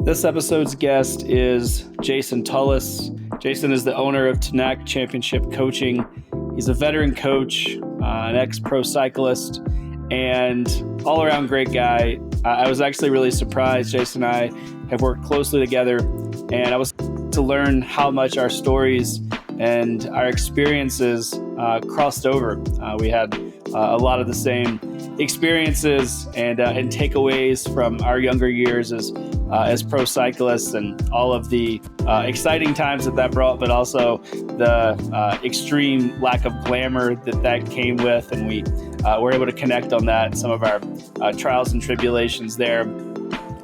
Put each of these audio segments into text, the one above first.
This episode's guest is Jason Tullous. Jason is the owner of Tanak Championship Coaching. He's a veteran coach, an ex-pro cyclist, and all-around great guy. I was actually really surprised. Jason and I have worked closely together, and I was to learn how much our stories and our experiences crossed over. We had a lot of the same experiences and takeaways from our younger years as pro cyclists, and all of the exciting times that brought, but also the extreme lack of glamour that came with. And we were able to connect on that, some of our trials and tribulations there.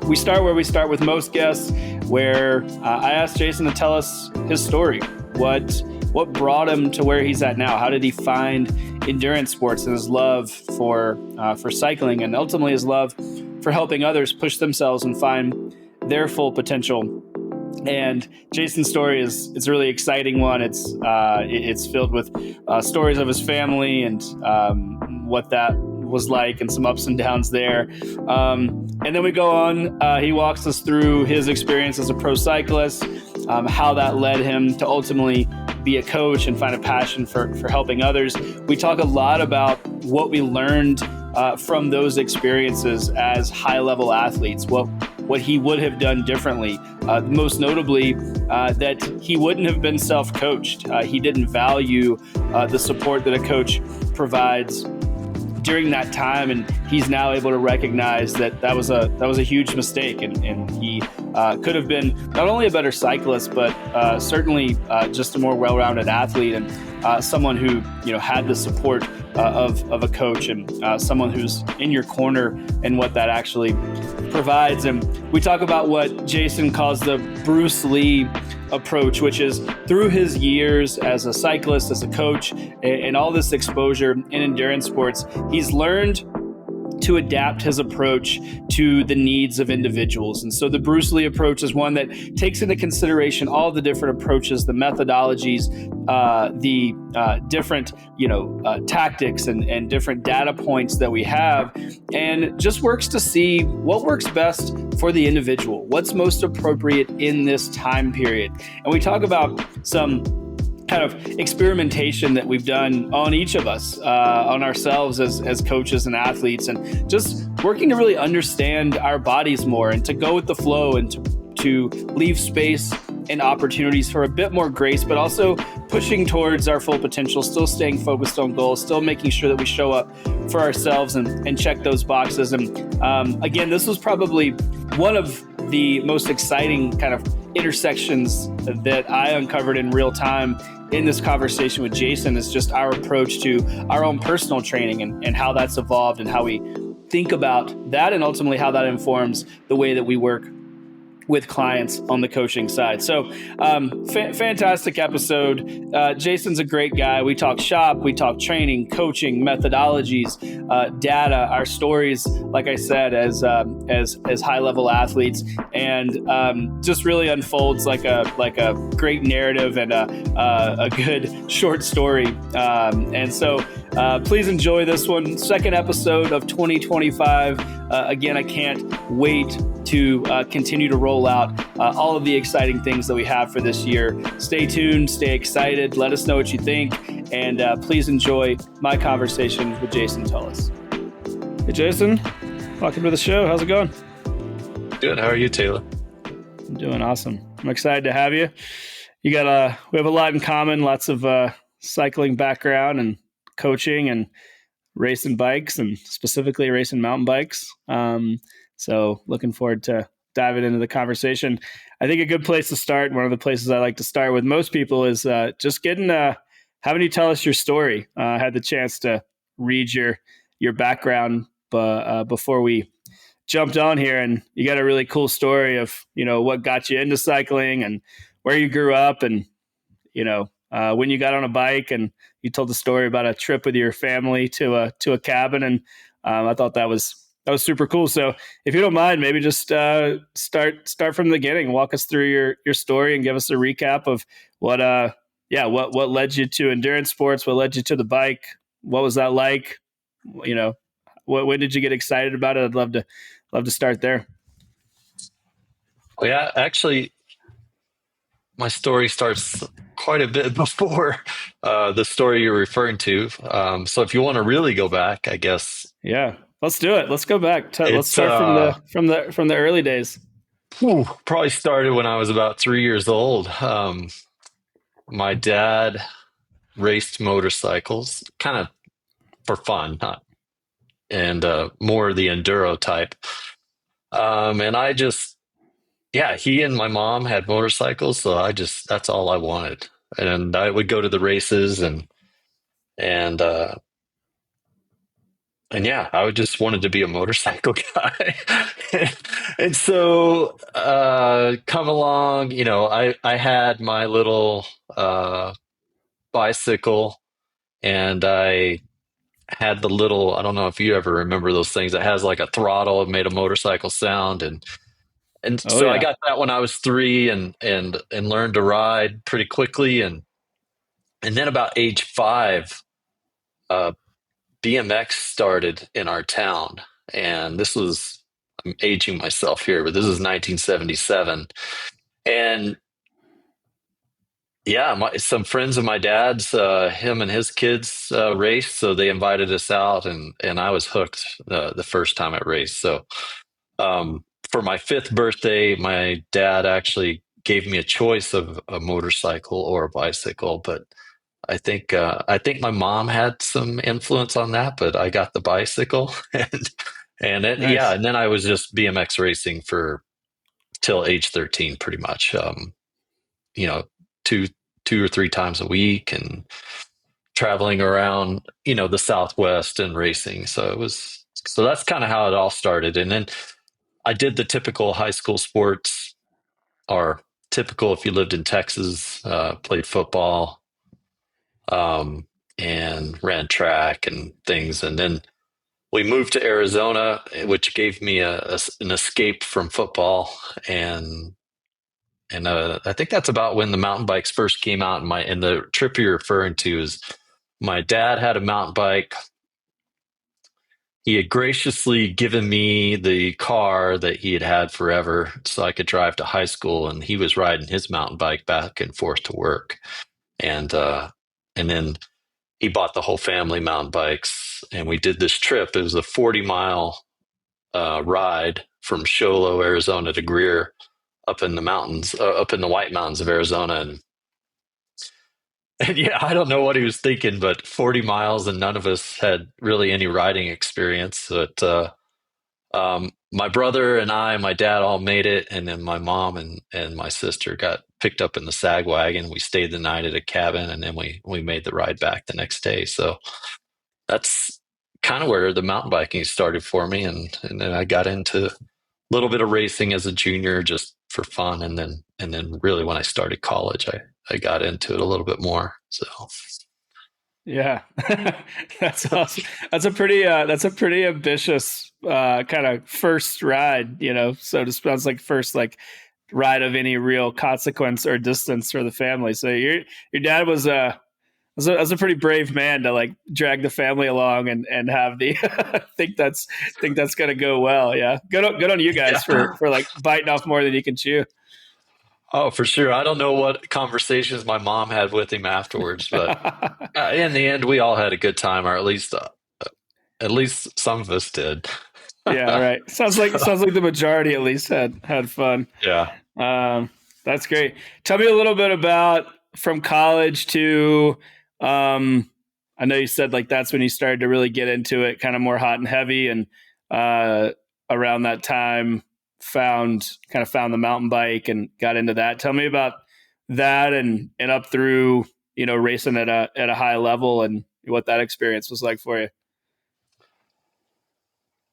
We start where we start with most guests, where I asked Jason to tell us his story. What brought him to where he's at now? How did he find endurance sports and his love for cycling, and ultimately his love for helping others push themselves and find their full potential? And Jason's story it's a really exciting one. It's filled with stories of his family and what that was like, and some ups and downs there. And then we go on. He walks us through his experience as a pro cyclist, how that led him to ultimately be a coach and find a passion for helping others. We talk a lot about what we learned from those experiences as high-level athletes, what he would have done differently. Most notably, that he wouldn't have been self-coached. He didn't value the support that a coach provides during that time, and he's now able to recognize that was a huge mistake, and he could have been not only a better cyclist, but certainly just a more well-rounded athlete, and someone who had the support of a coach, and someone who's in your corner, and what that actually provides. And we talk about what Jason calls the Bruce Lee approach, which is through his years as a cyclist, as a coach, and all this exposure in endurance sports, he's learned to adapt his approach to the needs of individuals. And so the Bruce Lee approach is one that takes into consideration all the different approaches, the methodologies, the different tactics and different data points that we have, and just works to see what works best for the individual, what's most appropriate in this time period. And we talk about some kind of experimentation that we've done on each of us, on ourselves as coaches and athletes, and just working to really understand our bodies more, and to go with the flow, and to leave space and opportunities for a bit more grace, but also pushing towards our full potential, still staying focused on goals, still making sure that we show up for ourselves and check those boxes. And again, this was probably one of the most exciting kind of intersections that I uncovered in real time in this conversation with Jason, is just our approach to our own personal training, and how that's evolved, and how we think about that, and ultimately how that informs the way that we work with clients on the coaching side. So fantastic episode. Jason's a great guy. We talk shop, we talk training, coaching, methodologies, data, our stories, like I said, as high level athletes, and just really unfolds like a great narrative and a good short story. And so please enjoy this one. Second episode of 2025. Again, I can't wait to continue to roll out all of the exciting things that we have for this year. Stay tuned, stay excited, let us know what you think, and please enjoy my conversation with Jason Tullous. Hey Jason, welcome to the show. How's it going? Good. How are you, Taylor? I'm doing awesome. I'm excited to have you. We have a lot in common, lots of cycling background and coaching and racing bikes, and specifically racing mountain bikes. So looking forward to diving into the conversation. I think a good place to start, one of the places I like to start with most people, is just having you tell us your story. I had the chance to read your background before we jumped on here, and you got a really cool story of what got you into cycling and where you grew up, and when you got on a bike, and you told the story about a trip with your family to a cabin, and I thought that was super cool. So if you don't mind, maybe just start from the beginning, walk us through your story, and give us a recap of what led you to endurance sports, what led you to the bike, what was that like? When did you get excited about it? I'd love to start there. Well, yeah, actually, my story starts quite a bit before the story you're referring to. So if you want to really go back, I guess Yeah, let's do it. Let's go back. Let's it's start from the early days. probably started when I was about 3 years old. My dad raced motorcycles, kind of for fun, not and more the enduro type. And I just, yeah, he and my mom had motorcycles, so that's all I wanted. And I would go to the races and uh, and yeah, I would just wanted to be a motorcycle guy. And so come along, I had my little bicycle and I had the little, I don't know if you ever remember those things. It has like a throttle, it made a motorcycle sound and Oh so I yeah, got that when I was 3 and learned to ride pretty quickly and then about age 5 uh BMX started in our town, and this was, I'm aging myself here, but this is 1977. And yeah, some friends of my dad's, him and his kids raced, so they invited us out, and I was hooked the first time I raced. So for my 5th birthday, my dad actually gave me a choice of a motorcycle or a bicycle, but I think my mom had some influence on that, but I got the bicycle yeah, nice. and then I was just BMX racing for till age 13 pretty much. You know, two two or three times a week and traveling around, the Southwest and racing. So that's kind of how it all started. And then I did the typical high school sports or typical if you lived in Texas, played football, um, and ran track and things. And then we moved to Arizona, which gave me an escape from football. And I think that's about when the mountain bikes first came out. And the trip you're referring to is my dad had a mountain bike. He had graciously given me the car that he had had forever so I could drive to high school. And he was riding his mountain bike back and forth to work. And then he bought the whole family mountain bikes, and we did this trip. It was a 40-mile ride from Show Low, Arizona to Greer up in the mountains, up in the White Mountains of Arizona. And yeah, I don't know what he was thinking, but 40 miles and none of us had really any riding experience. But my brother and my dad all made it. And then my mom and my sister got picked up in the sag wagon. We stayed the night at a cabin and then we made the ride back the next day. So that's kind of where the mountain biking started for me. And then I got into a little bit of racing as a junior just for fun. And then really when I started college, I got into it a little bit more. So Yeah, that's awesome. That's a pretty ambitious kind of first ride. So it sounds like first like ride of any real consequence or distance for the family. So your dad was a pretty brave man to like drag the family along and have the think that's gonna go well. Yeah, good on you guys for yeah. for like biting off more than you can chew. Oh, for sure. I don't know what conversations my mom had with him afterwards, but in the end, we all had a good time, or at least some of us did. Yeah, right. Sounds like the majority at least had fun. Yeah. Um, that's great. Tell me a little bit about from college to. Um, I know you said like that's when you started to really get into it, kind of more hot and heavy, and uh, around that time found the mountain bike and got into that. Tell me about that and up through racing at a high level and what that experience was like for you.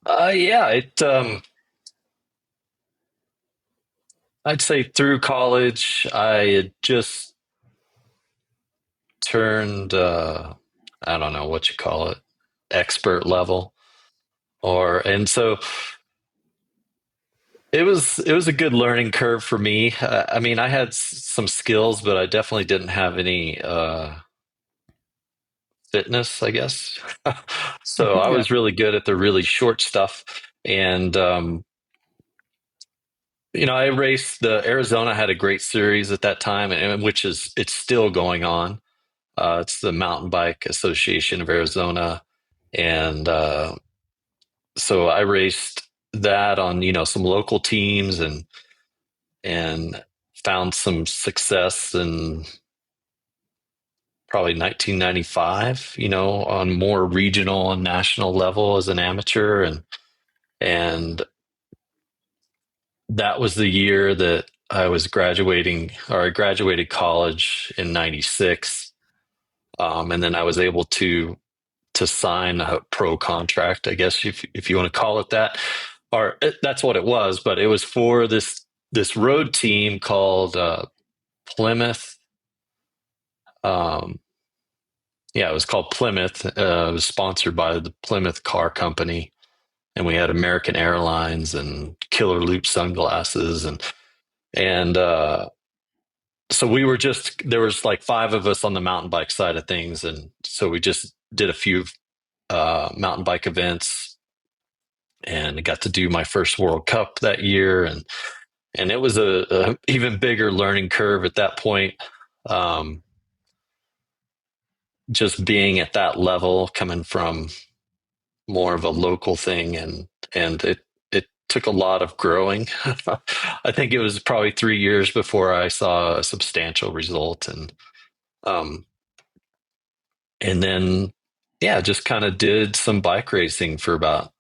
Yeah. I'd say through college, I had just turned, I don't know what you call it, expert level, and so it was a good learning curve for me. I mean, I had some skills, but I definitely didn't have any fitness, I guess. So I Yeah. was really good at the really short stuff, and I raced the Arizona had a great series at that time, and which is it's still going on. It's the Mountain Bike Association of Arizona, and so I raced that on some local teams and found some success in probably 1995. On more regional and national level as an amateur, and that was the year that I was graduating, or I graduated college in '96. And then I was able to sign a pro contract, I guess if you want to call it that, or that's what it was. But it was for this road team called Plymouth. Um, yeah, it was called Plymouth. It was sponsored by the Plymouth Car Company, and we had American Airlines and Killer Loop sunglasses, and so we were just there was like five of us on the mountain bike side of things, and so we just did a few mountain bike events, and I got to do my first World Cup that year, and it was a even bigger learning curve at that point. Um, just being at that level, coming from more of a local thing, and it took a lot of growing. I think it was probably 3 years before I saw a substantial result, um, and then yeah, just kind of did some bike racing for about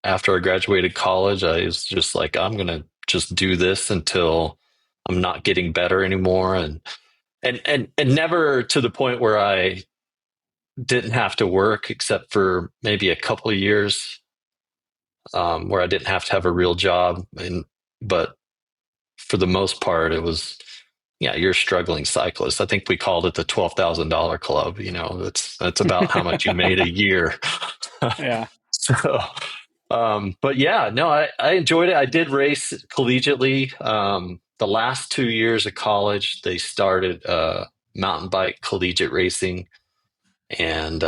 after I graduated college. I was just like, I'm gonna just do this until I'm not getting better anymore, and never to the point where I didn't have to work except for maybe a couple of years, where I didn't have to have a real job. But for the most part, it was, yeah, you're a struggling cyclist. I think we called it the $12,000 club. That's about how much you made a year. Yeah. So, but yeah, no, I enjoyed it. I did race collegiately. The last 2 years of college, they started mountain bike collegiate racing, and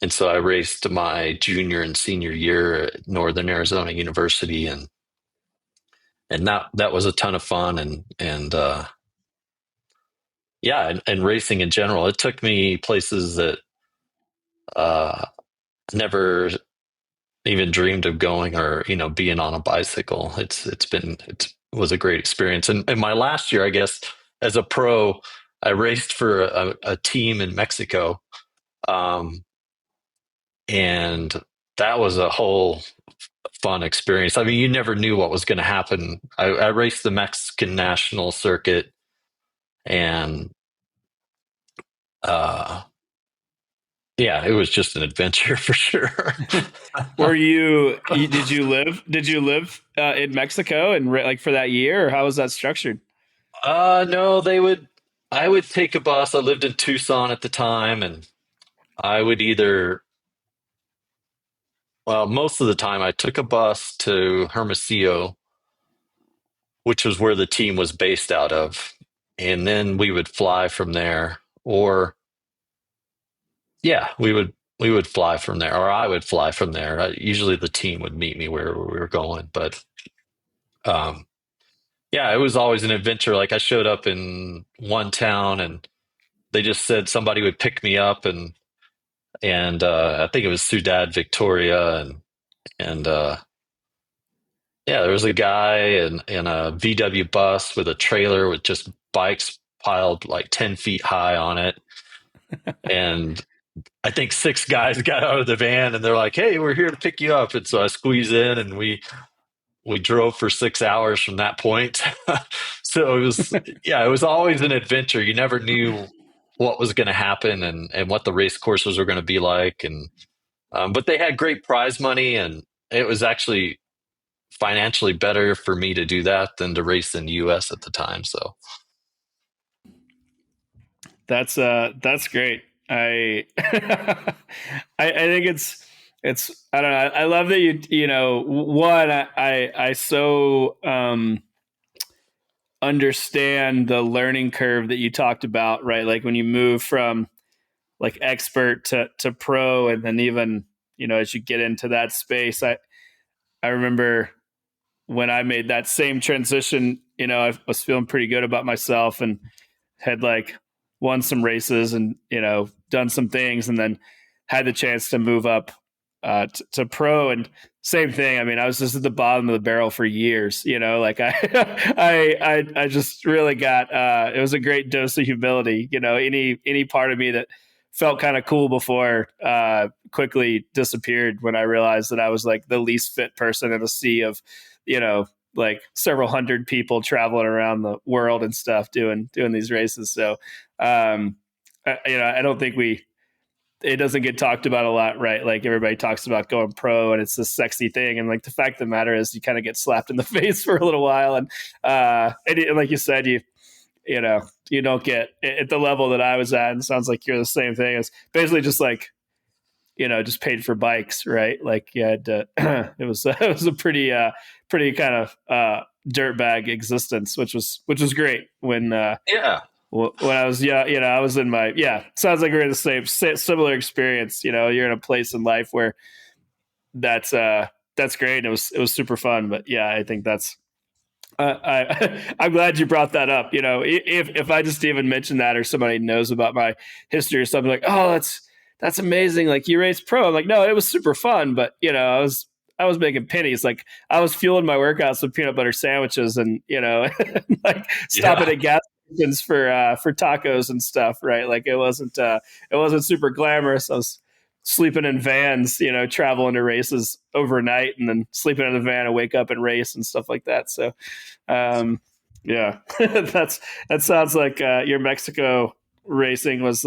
so I raced my junior and senior year at Northern Arizona University, and that was a ton of fun, and yeah, and racing in general. It took me places that uh, never even dreamed of going, or being on a bicycle. It was a great experience. And my last year, I guess, as a pro, I raced for a team in Mexico, um, and that was a whole fun experience. I mean, you never knew what was going to happen. I raced the Mexican national circuit, and uh, yeah, it was just an adventure for sure. Did you live in Mexico and like for that year, or how was that structured? No, I would take a bus. I lived in Tucson at the time, and I would either, well, most of the time I took a bus to Hermosillo, which was where the team was based out of. And then we would fly from there, or yeah, we would fly from there, or I would fly from there. Usually the team would meet me where we were going, but um, yeah, it was always an adventure. Like I showed up in one town, and they just said somebody would pick me up, and I think it was Ciudad Victoria, and yeah, there was a guy in a VW bus with a trailer with just bikes piled like 10 feet high on it, and I think six guys got out of the van, and they're like, "Hey, we're here to pick you up," and so I squeezed in, and we drove for 6 hours from that point. So it was, yeah, it was always an adventure. You never knew what was going to happen, and what the race courses were going to be like, and but they had great prize money, and it was actually financially better for me to do that than to race in the U.S. at the time. So That's great. I I think it's I don't know. I love that you know one I so understand the learning curve that you talked about, right? Like when you move from like expert to pro, and then even as you get into that space, I remember when I made that same transition, I was feeling pretty good about myself and had like won some races and done some things, and then had the chance to move up to pro. And same thing. I mean, I was just at the bottom of the barrel for years. Like I just really got. It was a great dose of humility. Any part of me that felt kind of cool before quickly disappeared when I realized that I was like the least fit person in a sea of, like several hundred people traveling around the world and stuff doing these races. So, I don't think it doesn't get talked about a lot, right? Like everybody talks about going pro and it's this sexy thing. And like the fact of the matter is you kind of get slapped in the face for a little while. And like you said, you don't get at the level that I was at. And it sounds like you're the same thing. It's basically just like, just paid for bikes, right? Like you had to, it was a pretty kind of dirtbag existence, which was great when Yeah. when I was I was in my sounds like we're in the similar experience. You're in a place in life where that's great. And it was super fun. But yeah, I think that's I'm glad you brought that up. If I just even mention that or somebody knows about my history or something, like, oh, that's amazing. Like you raced pro. I'm like, no, it was super fun, but I was making pennies. Like I was fueling my workouts with peanut butter sandwiches and like stopping at gas stations for tacos and stuff. Right? Like it wasn't super glamorous. I was sleeping in vans, traveling to races overnight and then sleeping in the van and wake up and race and stuff like that. So, yeah, that sounds like your Mexico racing was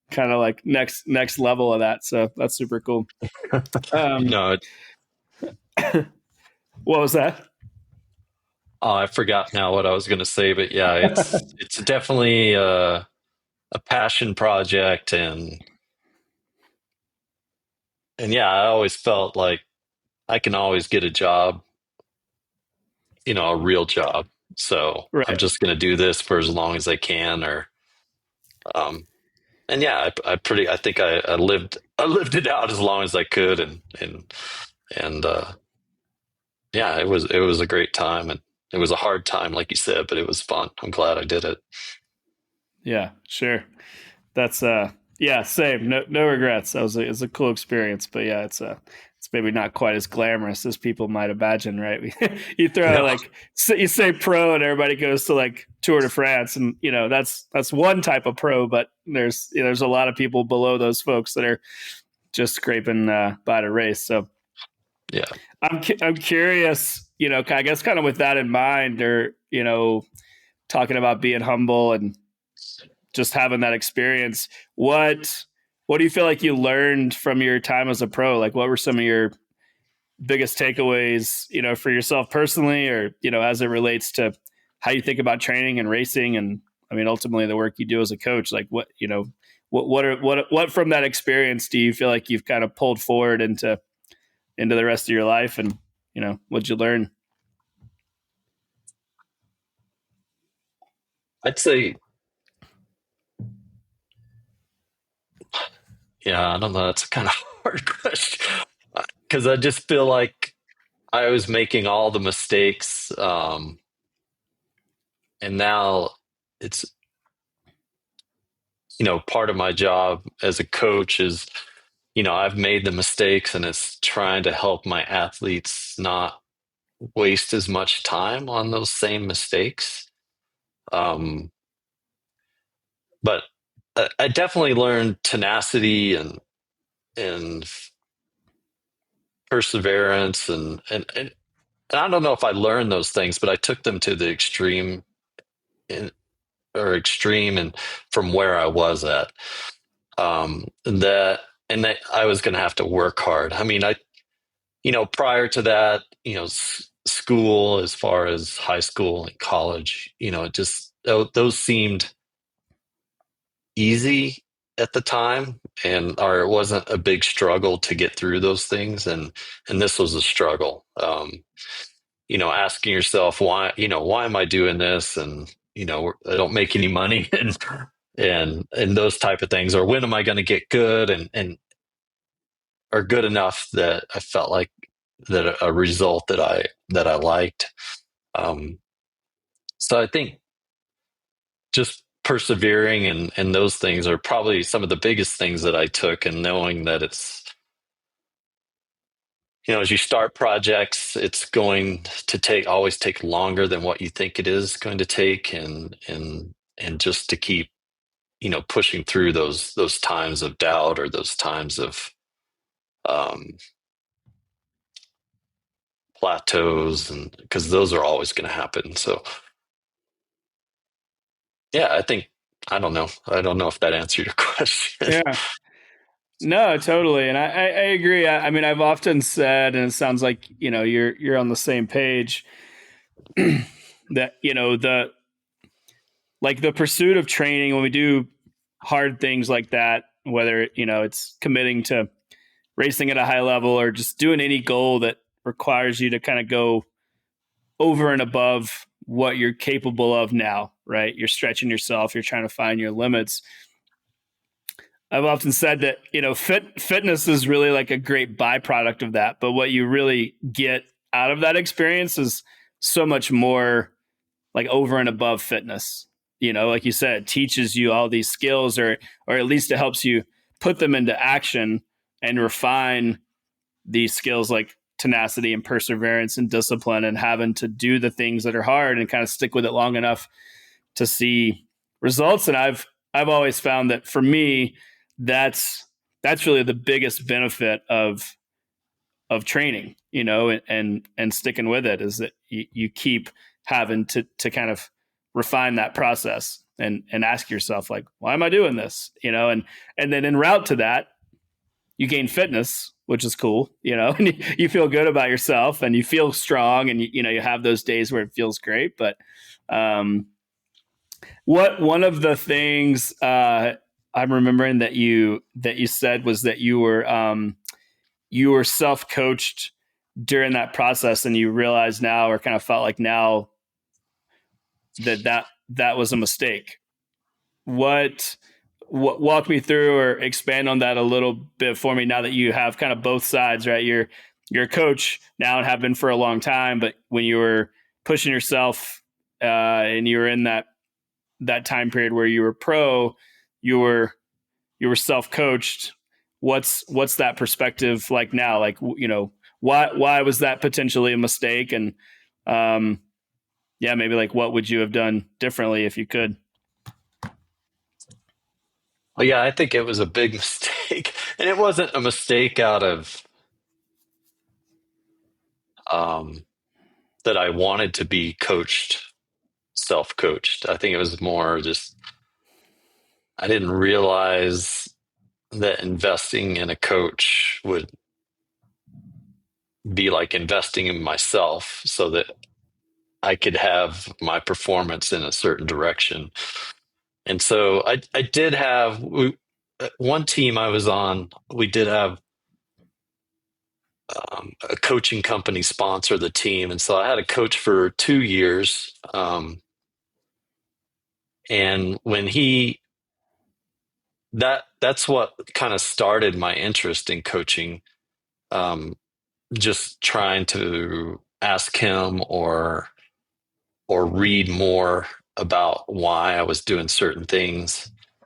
kind of like next level of that. So that's super cool. No, What was that? I forgot now what I was going to say, but yeah, it's definitely a passion project, and yeah, I always felt like I can always get a job, a real job. So I'm Right. just going to do this for as long as I can, or um, and yeah, I think I lived it out as long as I could, and yeah, it was a great time, and it was a hard time, like you said, but it was fun. I'm glad I did it. Yeah, sure. That's yeah, same. No regrets. It's a cool experience, but yeah, it's maybe not quite as glamorous as people might imagine, right? You throw No, like you say pro and everybody goes to like Tour de France, and that's one type of pro, but there's a lot of people below those folks that are just scraping by to race. So yeah. I'm curious, I guess kind of with that in mind, or talking about being humble and just having that experience. What do you feel like you learned from your time as a pro? Like what were some of your biggest takeaways, for yourself personally, or, as it relates to how you think about training and racing? And I mean, ultimately the work you do as a coach, like what from that experience do you feel like you've kind of pulled forward into the rest of your life? And, what'd you learn? I'd say, yeah, I don't know. That's a kind of hard question because I just feel like I was making all the mistakes, and now it's part of my job as a coach is I've made the mistakes, and it's trying to help my athletes not waste as much time on those same mistakes. Um, but I definitely learned tenacity and perseverance, and I don't know if I learned those things, but I took them to the extreme in, extreme and from where I was at. And that I was going to have to work hard. I mean, prior to that, school, as far as high school and college, it just those seemed easy at the time, or it wasn't a big struggle to get through those things, and this was a struggle. Asking yourself why am I doing this, and I don't make any money, and those type of things, or when am I going to get good and are good enough that I felt like that a result that I liked. Um, so I think just persevering and those things are probably some of the biggest things that I took, and knowing that it's, as you start projects, it's going to always take longer than what you think it is going to take, and just to keep, pushing through those times of doubt, or those times of um, plateaus, and because those are always going to happen. So yeah, I don't know if that answered your question. Yeah. No, totally. And I agree. I mean, I've often said, and it sounds like, you're on the same page, that, the pursuit of training, when we do hard things like that, whether, it's committing to racing at a high level or just doing any goal that requires you to kind of go over and above what you're capable of now, right? You're stretching yourself, you're trying to find your limits. I've often said that, fitness is really like a great byproduct of that. But what you really get out of that experience is so much more, like over and above fitness. Like you said, it teaches you all these skills, or at least it helps you put them into action and refine these skills like tenacity and perseverance and discipline, and having to do the things that are hard and kind of stick with it long enough to see results. And I've always found that for me, that's really the biggest benefit of training, and sticking with it, is that you keep having to kind of refine that process and ask yourself, like, why am I doing this? And then en route to that, you gain fitness, which is cool, and you feel good about yourself and you feel strong, and you have those days where it feels great. But one of the things I'm remembering that you said was that you were self coached during that process, and you realize now, or kind of felt like now, that was a mistake. What walk me through or expand on that a little bit for me, now that you have kind of both sides, right? You're a coach now and have been for a long time, but when you were pushing yourself, and you were in that time period where you were pro, you were self-coached. What's that perspective like now? Like, why was that potentially a mistake? And yeah, maybe like what would you have done differently if you could? Well, yeah, I think it was a big mistake, and it wasn't a mistake out of um, that I wanted to be coached, self-coached. I think it was more just I didn't realize that investing in a coach would be like investing in myself, so that I could have my performance in a certain direction. And so I did have one team I was on. We did have a coaching company sponsor the team, and so I had a coach for 2 years. And when that's what kind of started my interest in coaching. Just trying to ask him, or read more about why I was doing certain things. I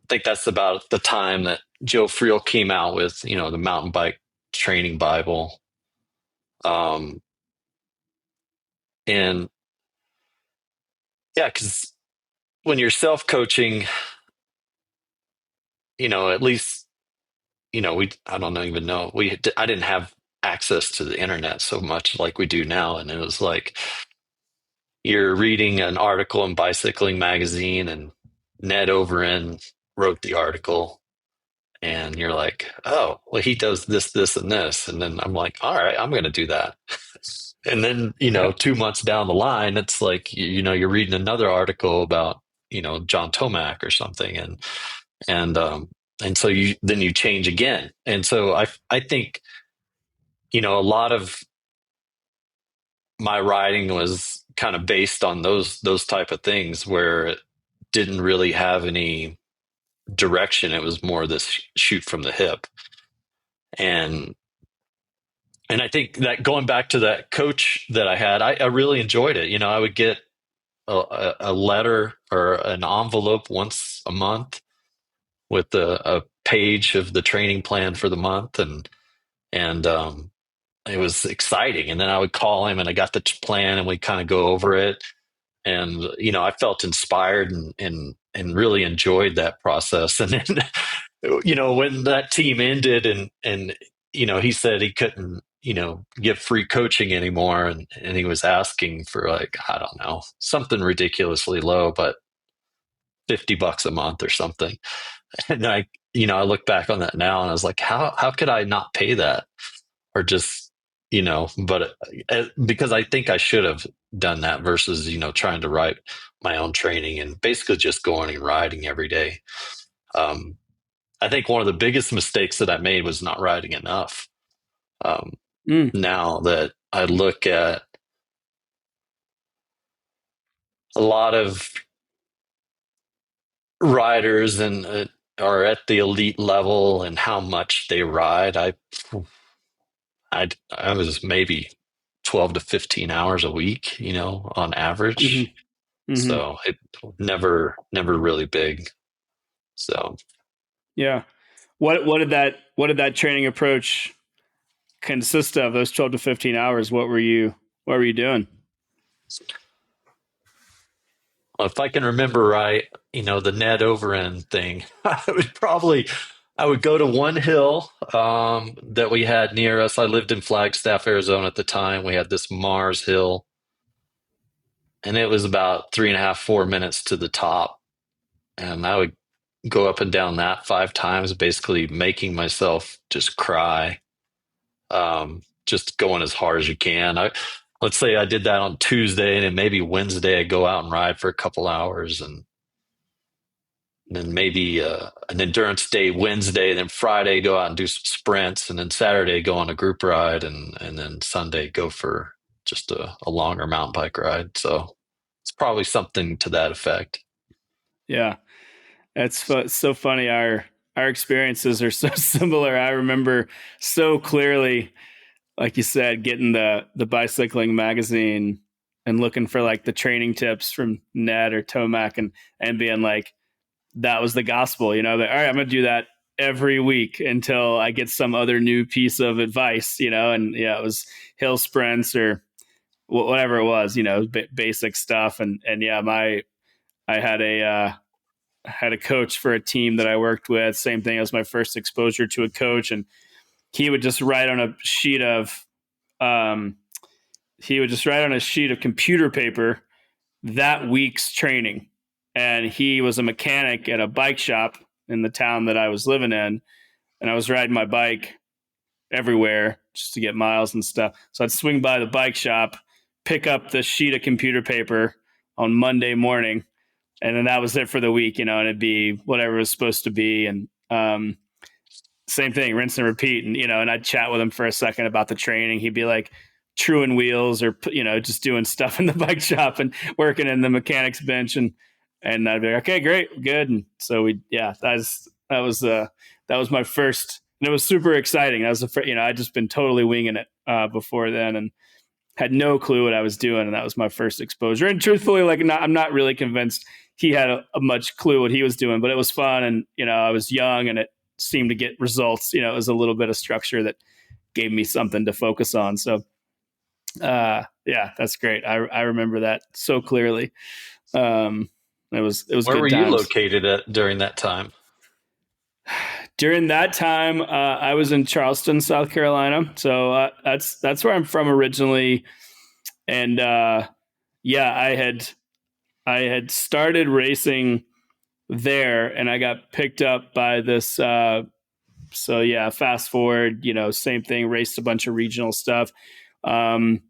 think that's about the time that Joe Friel came out with, the mountain bike training Bible. Um, and yeah, because when you're self-coaching, at least, I don't even know, I didn't have access to the internet so much like we do now. And it was like, you're reading an article in Bicycling Magazine, and Ned Overend wrote the article, and you're like, oh, well, he does this, this, and this. And then I'm like, all right, I'm going to do that. And then, Yeah. 2 months down the line, it's like, you're reading another article about, John Tomac or something. And so you change again. And so I think, a lot of my writing was kind of based on those type of things, where it didn't really have any direction. It was more this shoot from the hip. And And I think that going back to that coach that I had, I really enjoyed it. I would get a letter or an envelope once a month with a page of the training plan for the month, and it was exciting. And then I would call him, and I got the plan, and we kind of go over it. And I felt inspired and really enjoyed that process. And then when that team ended, and he said he couldn't give free coaching anymore, and he was asking for, like, I don't know, something ridiculously low, but $50 a month or something. And I look back on that now, and I was like, how could I not pay that? Or just, but because I think I should have done that versus, trying to write my own training and basically just going and riding every day. Um, I think one of the biggest mistakes that I made was not writing enough. Um, Mm. Now that I look at a lot of riders and are at the elite level and how much they ride, I was maybe 12 to 15 hours a week, on average. Hmm. Hmm. So it never really big. So Yeah. What did that training approach consist of? Those 12 to 15 hours. What were you doing? if I can remember right, the net over end thing, I would go to one hill that we had near us. I lived in Flagstaff, Arizona at the time. We had this Mars Hill, and it was about 3.5, 4 minutes to the top. And I would go up and down that 5 times, basically making myself just cry. Just going as hard as you can. Let's say I did that on Tuesday, and then maybe Wednesday I go out and ride for a couple hours, and then maybe an endurance day Wednesday, and then Friday go out and do some sprints, and then Saturday go on a group ride, and then Sunday go for just a longer mountain bike ride. So it's probably something to that effect. Yeah. So funny. Our experiences are so similar. I remember so clearly, like you said, getting the bicycling magazine and looking for like the training tips from Ned or Tomac, and being like, that was the gospel, that, all right, I'm gonna do that every week until I get some other new piece of advice, and yeah, it was hill sprints or whatever it was, basic stuff. And yeah, I had a coach for a team that I worked with. Same thing. It was my first exposure to a coach, and he would just write on a sheet of um, computer paper that week's training. And he was a mechanic at a bike shop in the town that I was living in, and I was riding my bike everywhere just to get miles and stuff. So I'd swing by the bike shop, pick up the sheet of computer paper on Monday morning, and then that was it for the week, and it'd be whatever it was supposed to be. And same thing, rinse and repeat. And I'd chat with him for a second about the training. He'd be like truing wheels or, just doing stuff in the bike shop and working in the mechanics bench. And I'd be like, okay, great, good. And so that was my first, and it was super exciting. I'd just been totally winging it before then, and had no clue what I was doing. And that was my first exposure. And truthfully, I'm not really convinced he had a much clue what he was doing, but it was fun. And, I was young, and it seemed to get results. It was a little bit of structure that gave me something to focus on. So, yeah, that's great. I remember that so clearly. It was Where were good you times. located at during that time? During that time, I was in Charleston, South Carolina. So that's where I'm from originally. And yeah, I had started racing there, and I got picked up by this. So yeah, fast forward, same thing. Raced a bunch of regional stuff, um,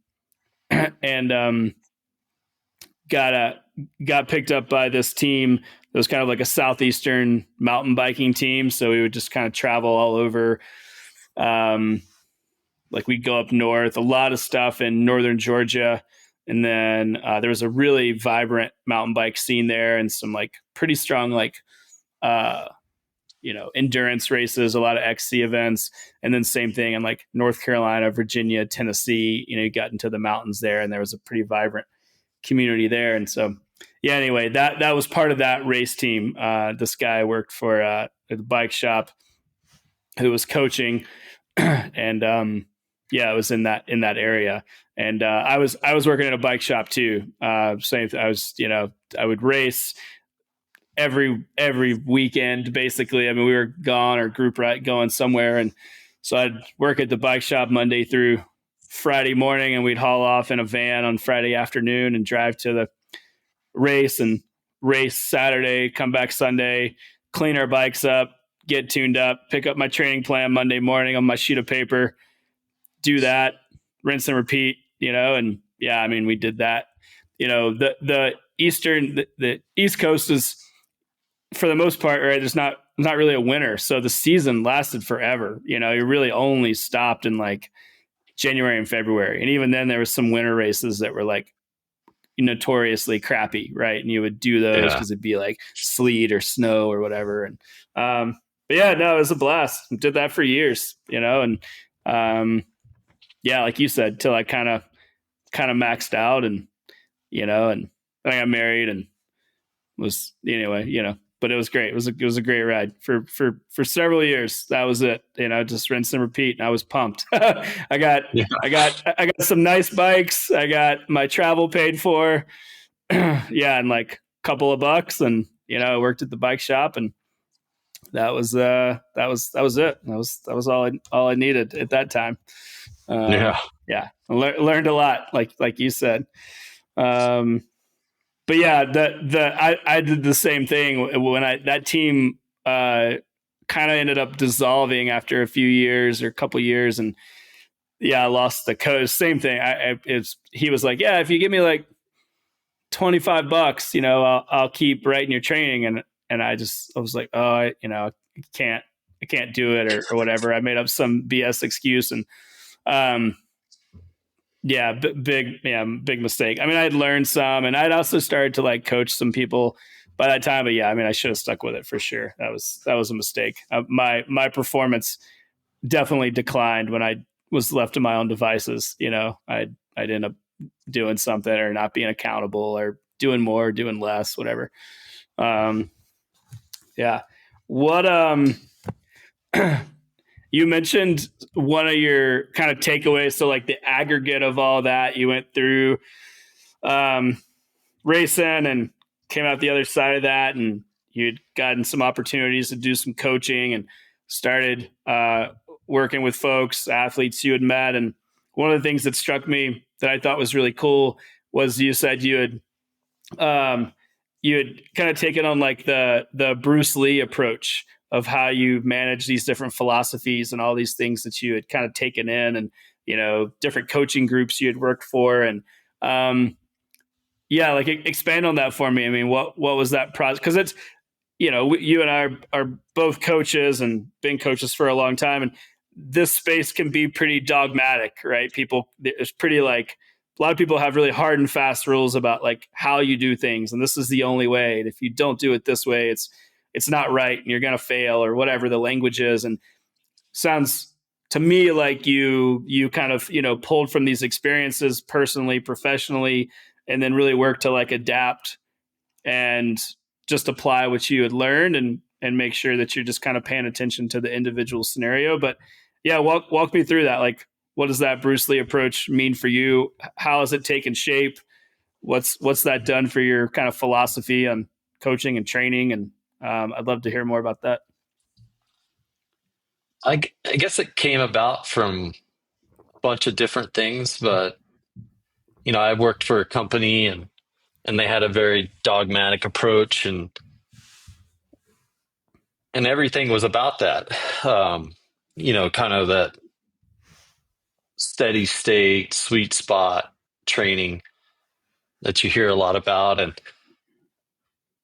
and got a got picked up by this team. It was kind of like a southeastern mountain biking team. So we would just kind of travel all over. Um, like we'd go up north, a lot of stuff in northern Georgia. And then there was a really vibrant mountain bike scene there, and some like pretty strong, like, endurance races, a lot of XC events. And then same thing in like North Carolina, Virginia, Tennessee. You got into the mountains there, and there was a pretty vibrant community there. And so, yeah, anyway, that was part of that race team. This guy worked for the bike shop who was coaching, and yeah, I was in that area. And I was working at a bike shop too. Same, I was, I would race every weekend basically. I mean, we were gone or group ride going somewhere, and so I'd work at the bike shop Monday through Friday morning, and we'd haul off in a van on Friday afternoon and drive to the race and race Saturday, come back Sunday, clean our bikes up, get tuned up, pick up my training plan Monday morning on my sheet of paper, do that, rinse and repeat, and yeah, I mean, we did that. The East Coast is, for the most part, right, there's not really a winter. So the season lasted forever. You really only stopped in like January and February. And even then there was some winter races that were like notoriously crappy, right? And you would do those because it'd be like sleet or snow or whatever. And but yeah, no, it was a blast. Did that for years, and yeah, like you said, till I kind of maxed out, and and then I got married and was anyway, but it was great. It was a great ride for several years. That was it. Just rinse and repeat. And I was pumped. I got some nice bikes. I got my travel paid for. Yeah, and like a couple of bucks, and I worked at the bike shop, and that was it. That was all I needed at that time. Yeah, I learned a lot, like you said. But yeah, I did the same thing when that team kind of ended up dissolving after a few years or a couple years, and yeah, I lost the coach. Same thing. He was like, yeah, if you give me like $25, I'll keep writing your training, and I was like, oh, I can't do it or whatever. I made up some BS excuse, and yeah, big mistake. I mean, I'd learned some, and I'd also started to like coach some people by that time. But yeah, I mean, I should have stuck with it for sure. That was a mistake. My performance definitely declined when I was left to my own devices. I'd end up doing something or not being accountable or doing more, doing less, whatever. Yeah. What you mentioned one of your kind of takeaways. So like the aggregate of all that you went through racing and came out the other side of that, and you'd gotten some opportunities to do some coaching and started working with folks, athletes you had met. And one of the things that struck me that I thought was really cool was you said you had kind of taken on like the Bruce Lee approach of how you manage these different philosophies and all these things that you had kind of taken in, and different coaching groups you had worked for. And yeah, like expand on that for me. I mean, what was that process? Because it's you and I are both coaches and been coaches for a long time, and this space can be pretty dogmatic, right? It's pretty like a lot of people have really hard and fast rules about like how you do things, and this is the only way. And if you don't do it this way, it's not right, and you're going to fail, or whatever the language is. And sounds to me like you kind of pulled from these experiences personally, professionally, and then really worked to like adapt and just apply what you had learned, and make sure that you're just kind of paying attention to the individual scenario. But yeah, walk me through that. Like, what does that Bruce Lee approach mean for you? How has it taken shape? What's that done for your kind of philosophy on coaching and training? And I'd love to hear more about that. I guess it came about from a bunch of different things, but I worked for a company, and they had a very dogmatic approach, and everything was about that. Kind of that steady state, sweet spot training that you hear a lot about,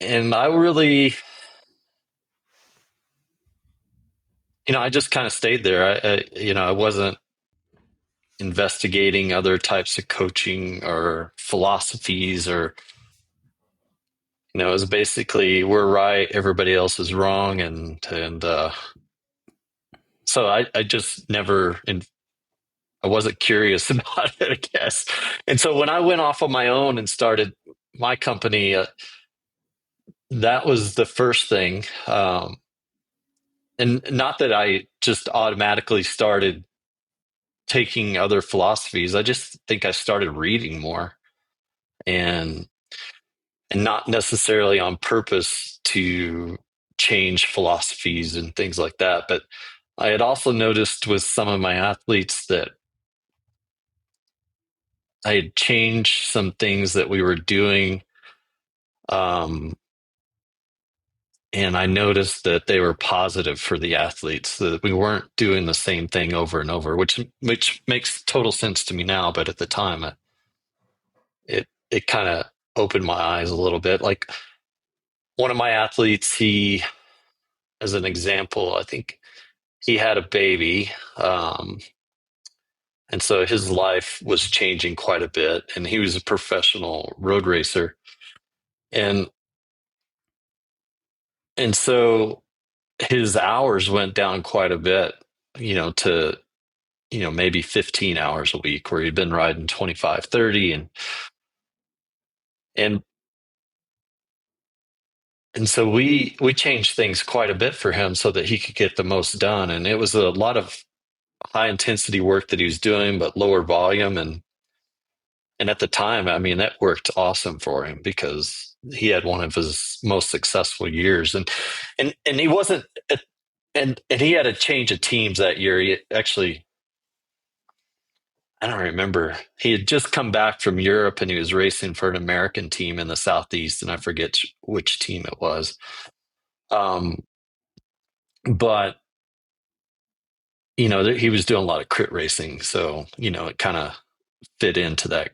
and I really, I just kind of stayed there. I wasn't investigating other types of coaching or philosophies, or It was basically we're right, everybody else is wrong, and so I just never, and I wasn't curious about it, I guess. And so when I went off on my own and started my company, that was the first thing. And not that I just automatically started taking other philosophies. I just think I started reading more and and not necessarily on purpose to change philosophies and things like that. But I had also noticed with some of my athletes that I had changed some things that we were doing. Um, and I noticed that they were positive for the athletes, that we weren't doing the same thing over and over, which makes total sense to me now. But at the time, it kind of opened my eyes a little bit. Like one of my athletes, he, as an example, I think he had a baby, and so his life was changing quite a bit. And he was a professional road racer, and and so his hours went down quite a bit. To maybe 15 hours a week, where he'd been riding 25, 30, and and so we changed things quite a bit for him so that he could get the most done. And it was a lot of high intensity work that he was doing, but lower volume. And at the time, I mean, that worked awesome for him because he had one of his most successful years. And he wasn't, and he had a change of teams that year. He actually, I don't remember. He had just come back from Europe and he was racing for an American team in the Southeast, and I forget which team it was. Um, but he was doing a lot of crit racing, so it kind of fit into that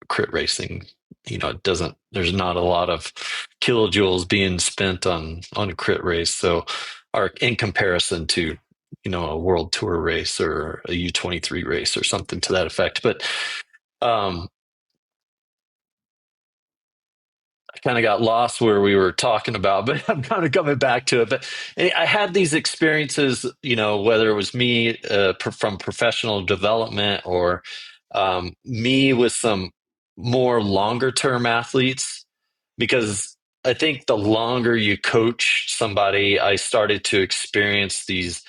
crit racing. It doesn't. There's not a lot of kilojoules being spent on a crit race, so or in comparison to a world tour race or a U23 race or something to that effect. But um, I kind of got lost where we were talking about, but I'm kind of coming back to it. But I had these experiences, whether it was me from professional development or me with some more longer term athletes, because I think the longer you coach somebody, I started to experience these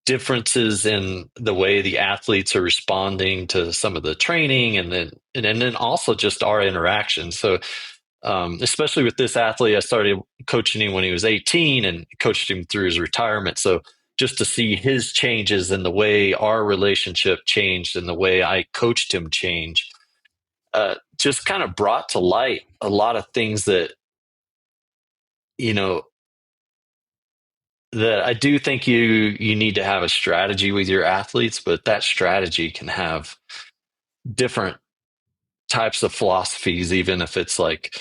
differences in the way the athletes are responding to some of the training, and then also just our interaction. So especially with this athlete, I started coaching him when he was 18 and coached him through his retirement. So just to see his changes and the way our relationship changed and the way I coached him change, just kind of brought to light a lot of things you know, that I do think you need to have a strategy with your athletes, but that strategy can have different types of philosophies, even if it's like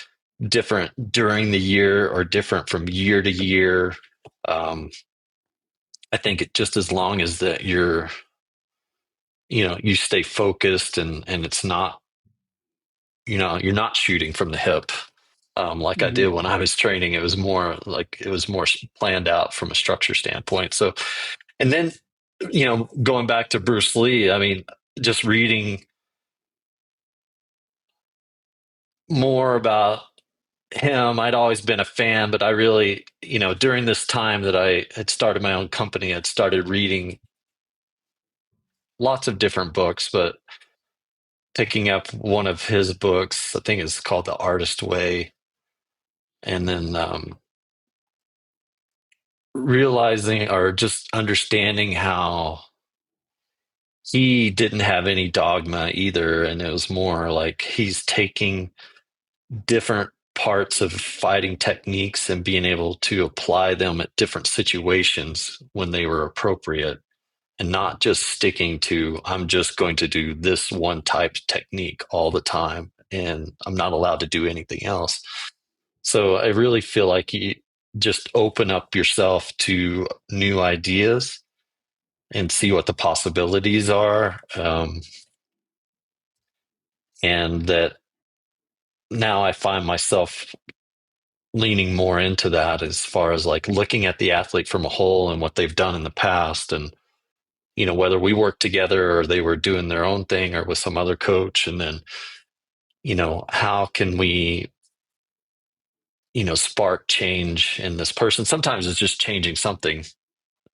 different during the year or different from year to year. Um, I think just as long as that you stay focused and it's not, you're not shooting from the hip. Like I did Hmm. when I was training, it was more planned out from a structure standpoint. So, and then, going back to Bruce Lee, I mean, just reading more about him. I'd always been a fan, but I really, during this time that I had started my own company, I'd started reading lots of different books, but picking up one of his books, I think it's called The Artist Way, and then realizing or just understanding how he didn't have any dogma either. And it was more like he's taking different parts of fighting techniques and being able to apply them at different situations when they were appropriate, and not just sticking to, I'm just going to do this one type of technique all the time and I'm not allowed to do anything else. So I really feel like you just open up yourself to new ideas and see what the possibilities are. And that now I find myself leaning more into that as far as like looking at the athlete from a whole and what they've done in the past, and whether we worked together or they were doing their own thing or with some other coach, and then how can we spark change in this person. Sometimes it's just changing something,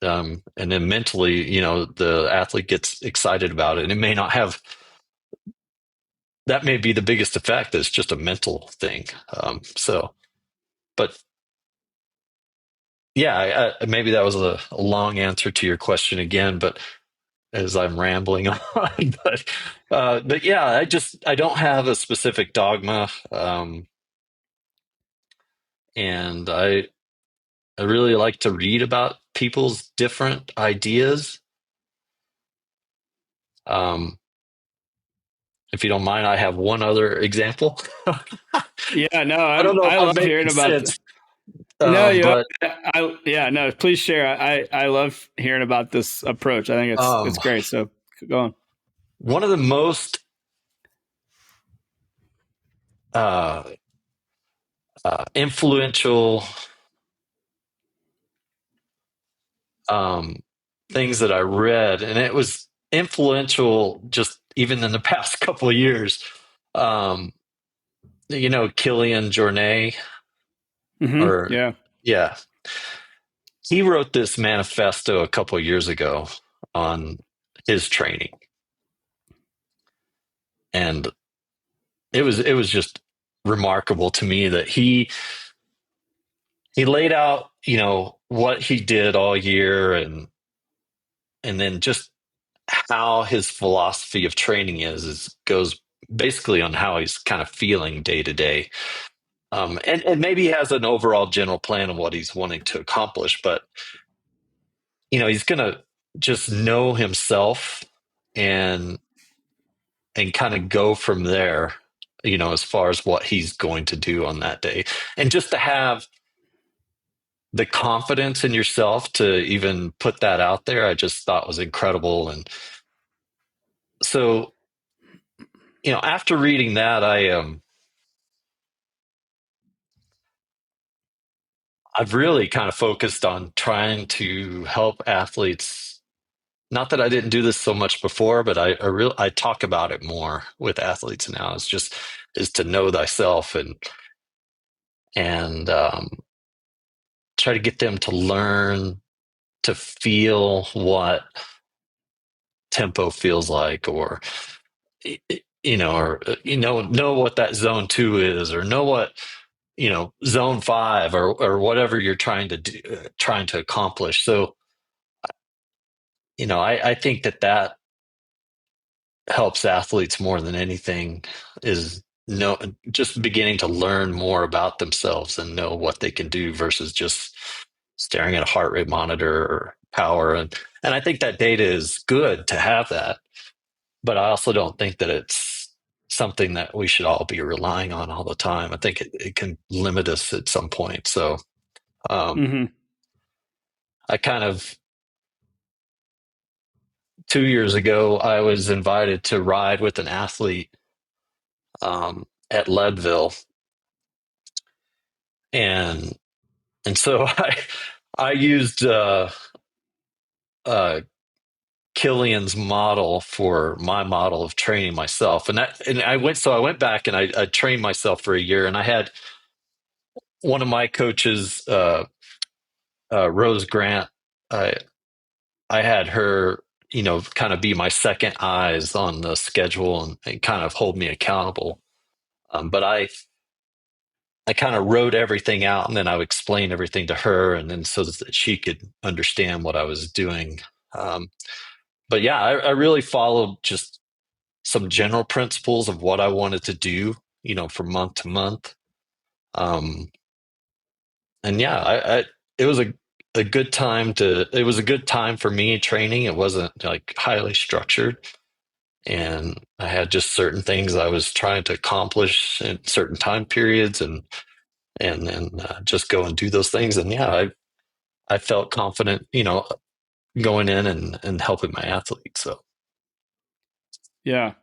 and then mentally the athlete gets excited about it, and it may not have, that may be the biggest effect. It's just a mental thing. But yeah, maybe that was a long answer to your question again, but as I'm rambling on, but yeah, I don't have a specific dogma, and I really like to read about people's different ideas. Um, if you don't mind, I have one other example. Yeah, no, I don't know if I I'm love making hearing about sense, no, you but yeah, no, please share. I love hearing about this approach. I think um, it's great. So go on. one of the most uh, influential um, things that I read, and it was influential just even in the past couple of years. Um, Killian Jornet, or Yeah. yeah, he wrote this manifesto a couple of years ago on his training, and it was just remarkable to me that he laid out what he did all year, and then just how his philosophy of training is goes basically on how he's kind of feeling day to day. And maybe he has an overall general plan of what he's wanting to accomplish, but he's gonna just know himself, and kind of go from there, as far as what he's going to do on that day. And just to have the confidence in yourself to even put that out there, I just thought was incredible. And so, after reading that, I've really kind of focused on trying to help athletes. Not that I didn't do this so much before, but I talk about it more with athletes now. It's just is to know thyself, and try to get them to learn to feel what tempo feels like, or know what that zone 2 is, or know what zone 5, or whatever you're trying to do, trying to accomplish. So I think that helps athletes more than anything, is just beginning to learn more about themselves and know what they can do versus just staring at a heart rate monitor or power. And I think that data is good to have that, but I also don't think that it's something that we should all be relying on all the time. I think it can limit us at some point. So um, Hmm. I kind of 2 years ago, I was invited to ride with an athlete at Leadville, and so I used uh, Killian's model for my model of training myself, and I went back and I trained myself for a year, and I had one of my coaches, Rose Grant. I I had her, kind of be my second eyes on the schedule, and kind of hold me accountable. But I kind of wrote everything out, and then I would explain everything to her, and then so that she could understand what I was doing. Um, but yeah, I really followed just some general principles of what I wanted to do, from month to month. Um, and yeah, it was a good time it was a good time for me training. It wasn't like highly structured, and I had just certain things I was trying to accomplish in certain time periods, and then just go and do those things. And yeah, I felt confident, going in and helping my athletes. So Yeah.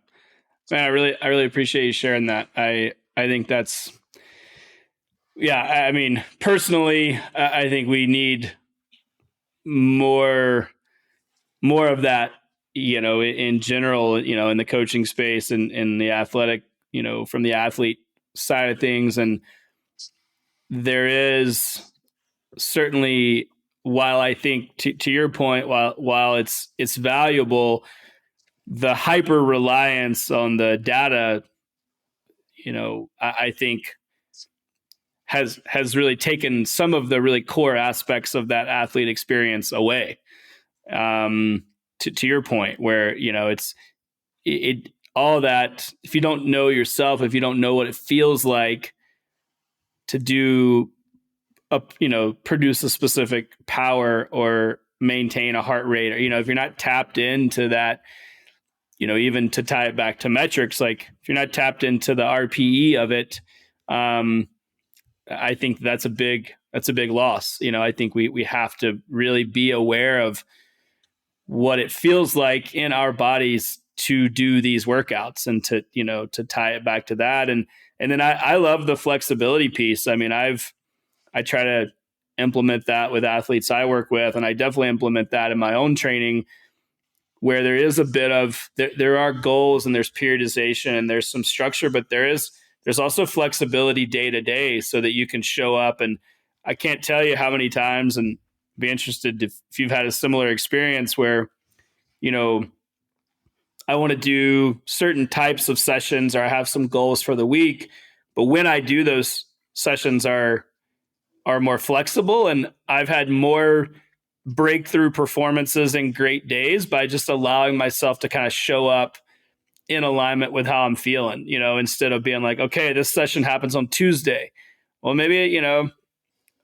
Man, I really appreciate you sharing that. I think that's Yeah, I mean, personally, I think we need more more of that, in general, in the coaching space and in the athletic, from the athlete side of things. And there is certainly, while I think to your point, while it's valuable, the hyper reliance on the data, I think has really taken some of the really core aspects of that athlete experience away. To your point, where it all that, if you don't know yourself, if you don't know what it feels like to do produce a specific power or maintain a heart rate, or if you're not tapped into that, even to tie it back to metrics, like if you're not tapped into the RPE of it, um, I think that's a big loss. I think we have to really be aware of what it feels like in our bodies to do these workouts, and to tie it back to that. And then I love the flexibility piece. I mean, I try to implement that with athletes I work with, and I definitely implement that in my own training, where there is a bit of there are goals and there's periodization and there's some structure, but there's also flexibility day to day, so that you can show up. And I can't tell you how many times, and be interested if you've had a similar experience where you know I want to do certain types of sessions, or I have some goals for the week, but when I do those sessions are more flexible, and I've had more breakthrough performances and great days by just allowing myself to kind of show up in alignment with how I'm feeling, instead of being like, okay, this session happens on Tuesday. Well, maybe, I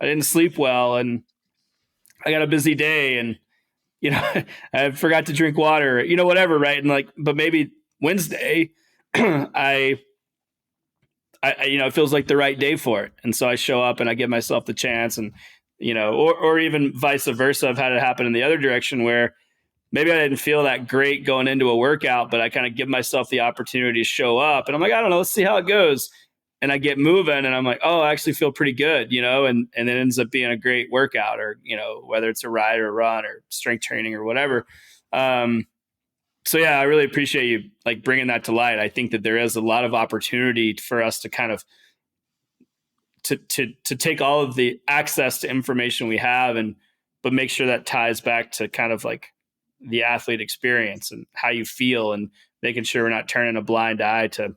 didn't sleep well and I got a busy day, and, I forgot to drink water, whatever. Right. And like, but maybe Wednesday, I, it feels like the right day for it. And so I show up and I give myself the chance. And, or even vice versa. I've had it happen in the other direction, where maybe I didn't feel that great going into a workout, but I kind of give myself the opportunity to show up, and I'm like, I don't know, let's see how it goes. And I get moving, and I'm like, oh, I actually feel pretty good, and it ends up being a great workout, or, whether it's a ride or a run or strength training or whatever. Um, so yeah, I really appreciate you like bringing that to light. I think that there is a lot of opportunity for us to kind of to take all of the access to information we have, and but make sure that ties back to kind of like the athlete experience and how you feel, and making sure we're not turning a blind eye to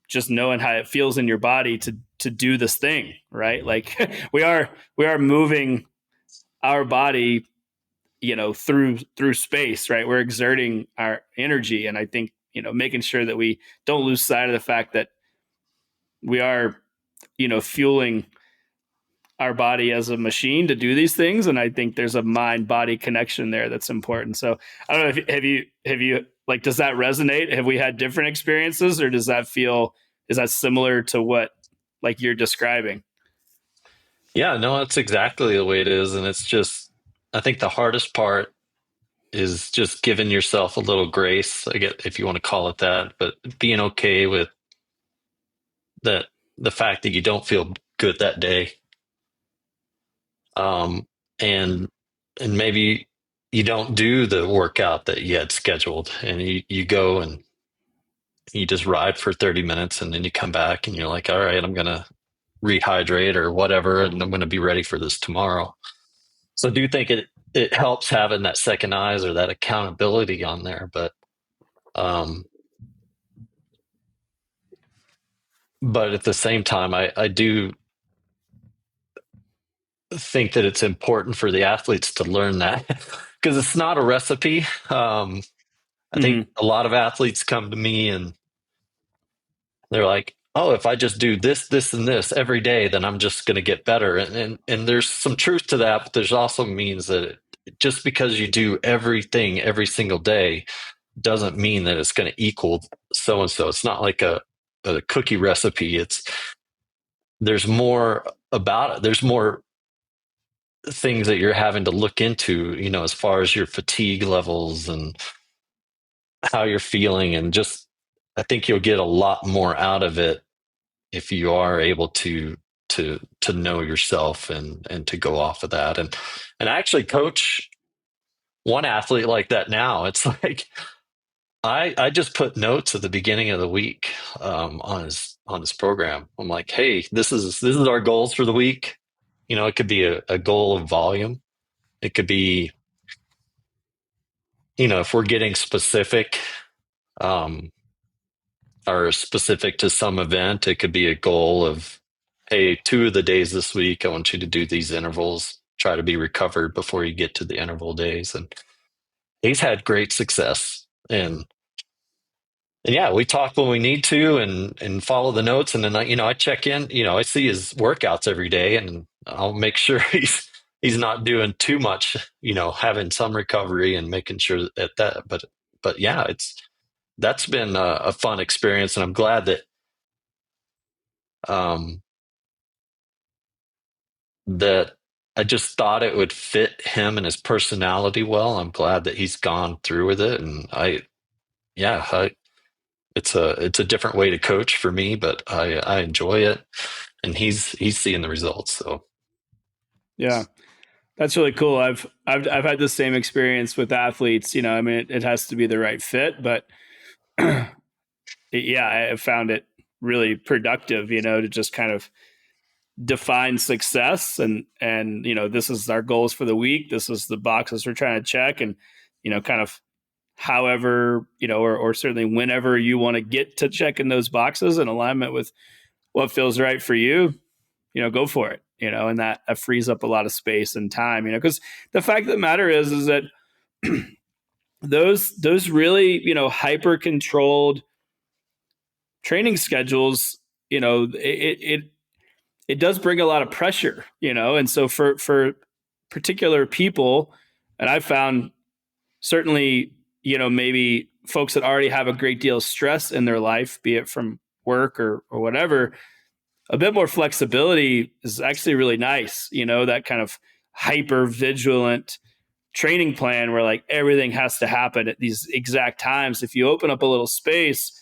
just knowing how it feels in your body to do this thing, right? Like we are moving our body, through space, right? We're exerting our energy, and I think, making sure that we don't lose sight of the fact that we are, fueling our body as a machine to do these things. And I think there's a mind body connection there that's important. So I don't know if have you like, does that resonate? Have we had different experiences, or is that similar to what like you're describing? Yeah, no, that's exactly the way it is. And it's just, I think the hardest part is just giving yourself a little grace, I get if you want to call it that, but being okay with that, the fact that you don't feel good that day. Um, and and maybe you don't do the workout that you had scheduled, and you go and you just ride for 30 minutes, and then you come back and you're like, all right, I'm gonna rehydrate or whatever, and I'm gonna be ready for this tomorrow. So I do think it helps having that second eyes or that accountability on there. Um, but at the same time, I do think that it's important for the athletes to learn that because it's not a recipe. I think Mm-hmm. a lot of athletes come to me and they're like, "Oh, if I just do this, this, and this every day, then I'm just going to get better." And there's some truth to that, but there's also means that just because you do everything every single day doesn't mean that it's going to equal so and so. It's not like a cookie recipe. It's there's more about it. There's more things that you're having to look into, as far as your fatigue levels and how you're feeling, and just I think you'll get a lot more out of it if you are able to to know yourself and to go off of that. And I actually coach one athlete like that now. It's like I just put notes at the beginning of the week on his program. I'm like, hey, this is our goals for the week. It could be a goal of volume. It could be, if we're getting specific, um, or specific to some event, it could be a goal of, hey, 2 of the days this week, I want you to do these intervals. Try to be recovered before you get to the interval days. And he's had great success. And yeah, we talk when we need to and follow the notes. And then I check in, I see his workouts every day and I'll make sure he's not doing too much, having some recovery and making sure that. But yeah, that's been a fun experience. And I'm glad um, that I just thought it would fit him and his personality well. I'm glad that he's gone through with it. And yeah, it's a different way to coach for me, but I enjoy it, and he's seeing the results. So Yeah. That's really cool. I've had the same experience with athletes. I mean, it has to be the right fit, but yeah, I found it really productive. To just kind of define success and this is our goals for the week. This is the boxes we're trying to check, and kind of however or certainly whenever you want to get to checking those boxes in alignment with what feels right for you, go for it. And that frees up a lot of space and time. Because the fact of the matter is that those really hyper controlled training schedules, it does bring a lot of pressure, and so for particular people, and I've found certainly, maybe folks that already have a great deal of stress in their life, be it from work or whatever, a bit more flexibility is actually really nice. That kind of hyper vigilant training plan where like everything has to happen at these exact times. If you open up a little space,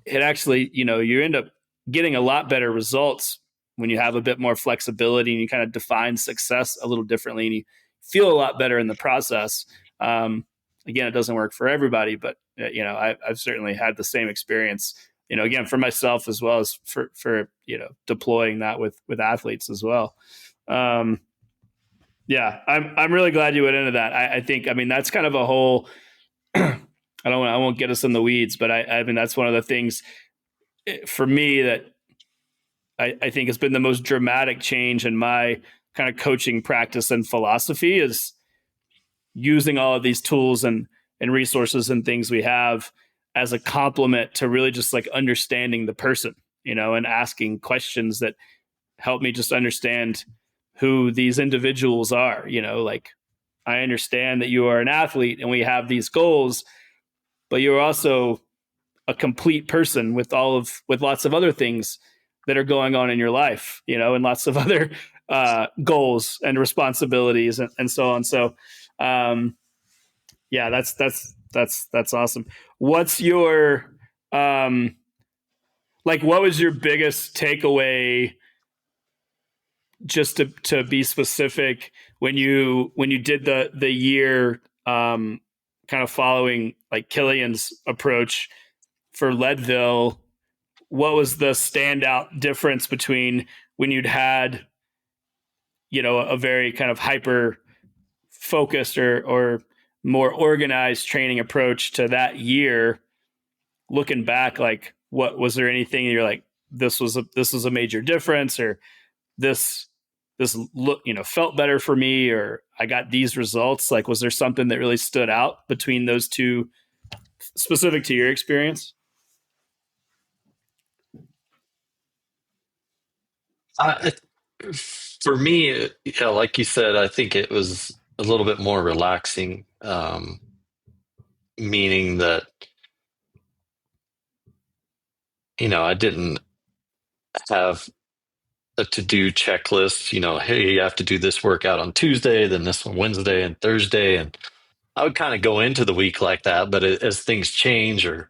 it actually, you end up getting a lot better results when you have a bit more flexibility and you kind of define success a little differently and you feel a lot better in the process. Again, it doesn't work for everybody, but I've certainly had the same experience, again, for myself as well as for deploying that with athletes as well. Yeah, I'm really glad you went into that. I think, that's kind of a whole, I won't get us in the weeds, but I mean, that's one of the things for me that I think has been the most dramatic change in my kind of coaching practice and philosophy is using all of these tools and resources and things we have as a complement to really just like understanding the person, and asking questions that help me just understand who these individuals are. Like I understand that you are an athlete and we have these goals, but you're also a complete person with lots of other things that are going on in your life, and lots of other goals and responsibilities and so on. So, yeah, that's awesome. What's your what was your biggest takeaway, just to be specific, when you did the year, kind of following like Killian's approach for Leadville? What was the standout difference between when you'd had, a very kind of hyper focused or more organized training approach to that year? Looking back, like, what was there anything you're like, this was a major difference, or this look, felt better for me, or I got these results? Like, was there something that really stood out between those two, specific to your experience? I, for me, yeah, like you said, I think it was a little bit more relaxing, meaning that I didn't have a to-do checklist. Hey, you have to do this workout on Tuesday, then this one Wednesday and Thursday, and I would kind of go into the week like that. But as things change, or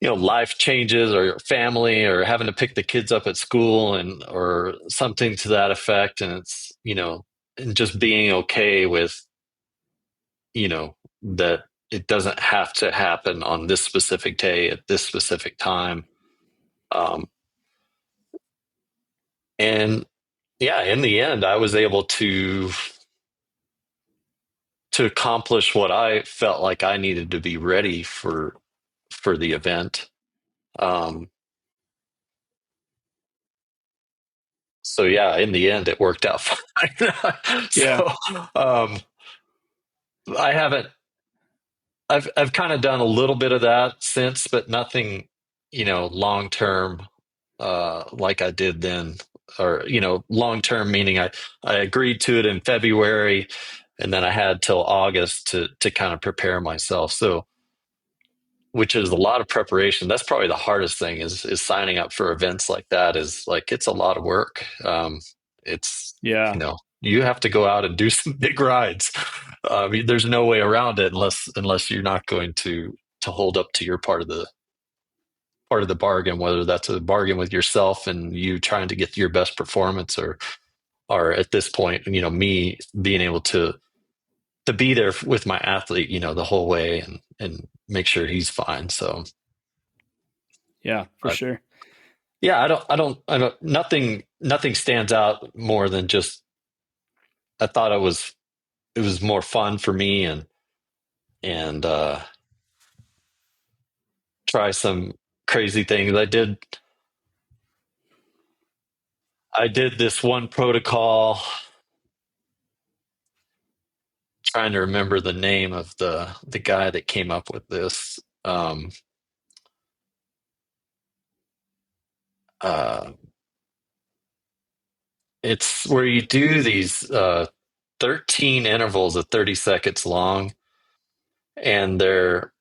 life changes or family or having to pick the kids up at school and or something to that effect. And it's, and just being okay with, that it doesn't have to happen on this specific day at this specific time. Um, and yeah, in the end, I was able to accomplish what I felt like I needed to be ready for the event. Um, so yeah, in the end, it worked out fine. Yeah. So um, I haven't. I've kind of done a little bit of that since, but nothing, long term, like I did then, or long term meaning I agreed to it in February, and then I had till August to kind of prepare myself. So, which is a lot of preparation. That's probably the hardest thing is signing up for events like that. Is like it's a lot of work. It's Yeah. you have to go out and do some big rides. There's no way around it unless you're not going to hold up to your part of the bargain, whether that's a bargain with yourself and you trying to get your best performance, or at this point, me being able to be there with my athlete, the whole way and make sure he's fine. So, Yeah, for but sure. yeah, I don't, nothing stands out more than just, I thought it was more fun for me and try some crazy things. I did this one protocol, trying to remember the name of the guy that came up with this. Uh, it's where you do these 13 intervals of 30 seconds long, and they're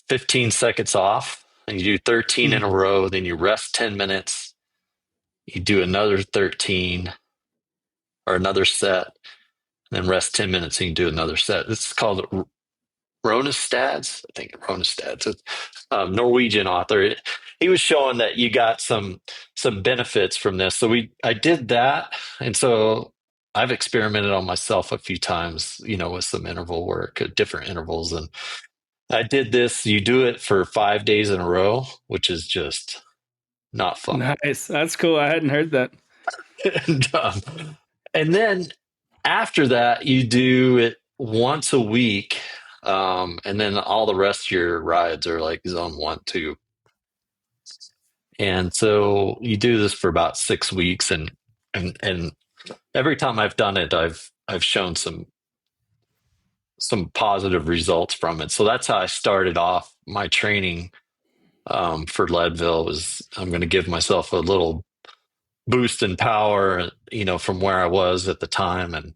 15 seconds off. And you do 13 in Mm. a row, then you rest 10 minutes, you do another 13 or another set, and then rest 10 minutes and you do another set. This is called Ronestads. I think Ronestads. It's Norwegian author. He was showing that you got some benefits from this. So I did that, and so I've experimented on myself a few times, with some interval work at different intervals, and I did this. You do it for 5 days in a row, which is just not fun. Nice. That's cool. I hadn't heard that. And then after that, you do it once a week. And then all the rest of your rides are like zone 1, 2. And so you do this for about 6 weeks, and every time I've done it, I've shown some positive results from it. So that's how I started off my training for Leadville. Was I'm going to give myself a little boost in power, from where I was at the time, and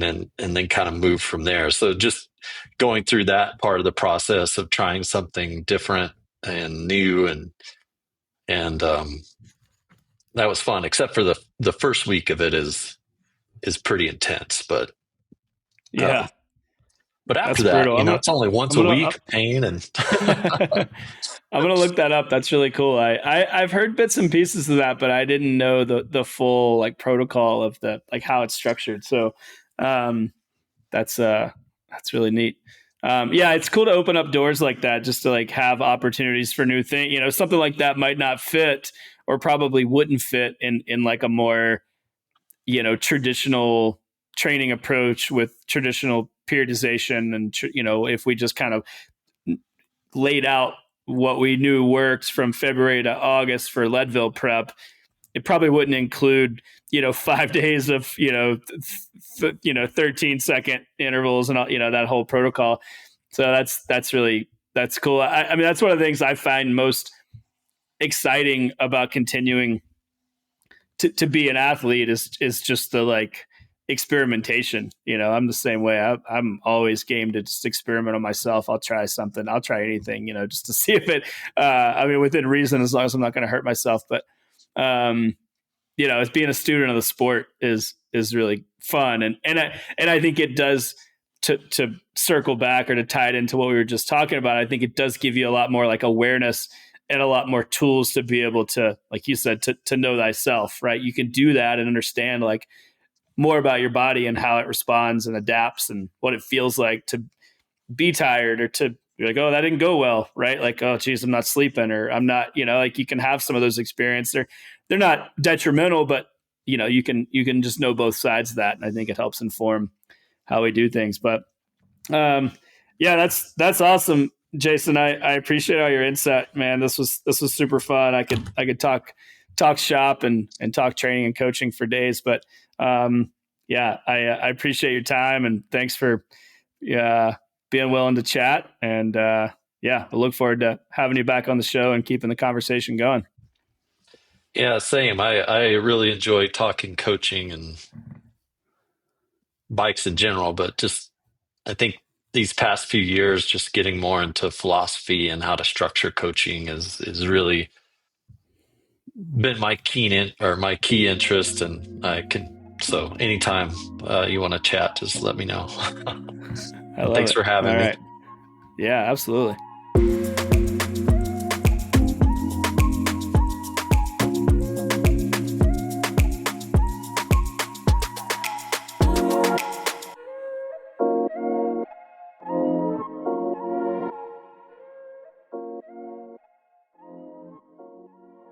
then kind of move from there. So just going through that part of the process of trying something different and new, and that was fun. Except for the first week of it is pretty intense, um, Yeah, but after that's that, brutal. it's only once I'm a gonna, week pain and I'm gonna look that up. That's really cool. I've heard bits and pieces of that, but I didn't know the full like protocol of the like how it's structured. So, um, that's that's really neat. Yeah, it's cool to open up doors like that, just to like have opportunities for new things. Something like that might not fit, or probably wouldn't fit in like a more traditional training approach with traditional periodization, and if we just kind of laid out what we knew works from February to August for Leadville prep, it probably wouldn't include 5 days of 13-second intervals and all, that whole protocol. So that's cool. I mean, that's one of the things I find most exciting about continuing to be an athlete is just the like experimentation. I'm the same way. I'm always game to just experiment on myself. I'll try something. I'll try anything, just to see if it, I mean, within reason, as long as I'm not going to hurt myself. But, as being a student of the sport is really fun. And I think it does to circle back or to tie it into what we were just talking about, I think it does give you a lot more like awareness and a lot more tools to be able to, like you said, to know thyself, right? You can do that and understand like more about your body and how it responds and adapts and what it feels like to be tired or to be like, oh, that didn't go well, right? Like, oh, geez, I'm not sleeping or I'm not, like you can have some of those experiences. They're not detrimental, but you can just know both sides of that. And I think it helps inform how we do things. But yeah, that's awesome, Jason. I appreciate all your insight, man. This was super fun. I could talk shop and talk training and coaching for days, but yeah, I appreciate your time and thanks for being willing to chat. And yeah, I look forward to having you back on the show and keeping the conversation going. Yeah, same. I really enjoy talking coaching and bikes in general, but just I think these past few years, just getting more into philosophy and how to structure coaching is really been my my key interest, and I can so anytime you want to chat, just let me know. I And love thanks it. for All having me. right. Yeah, absolutely.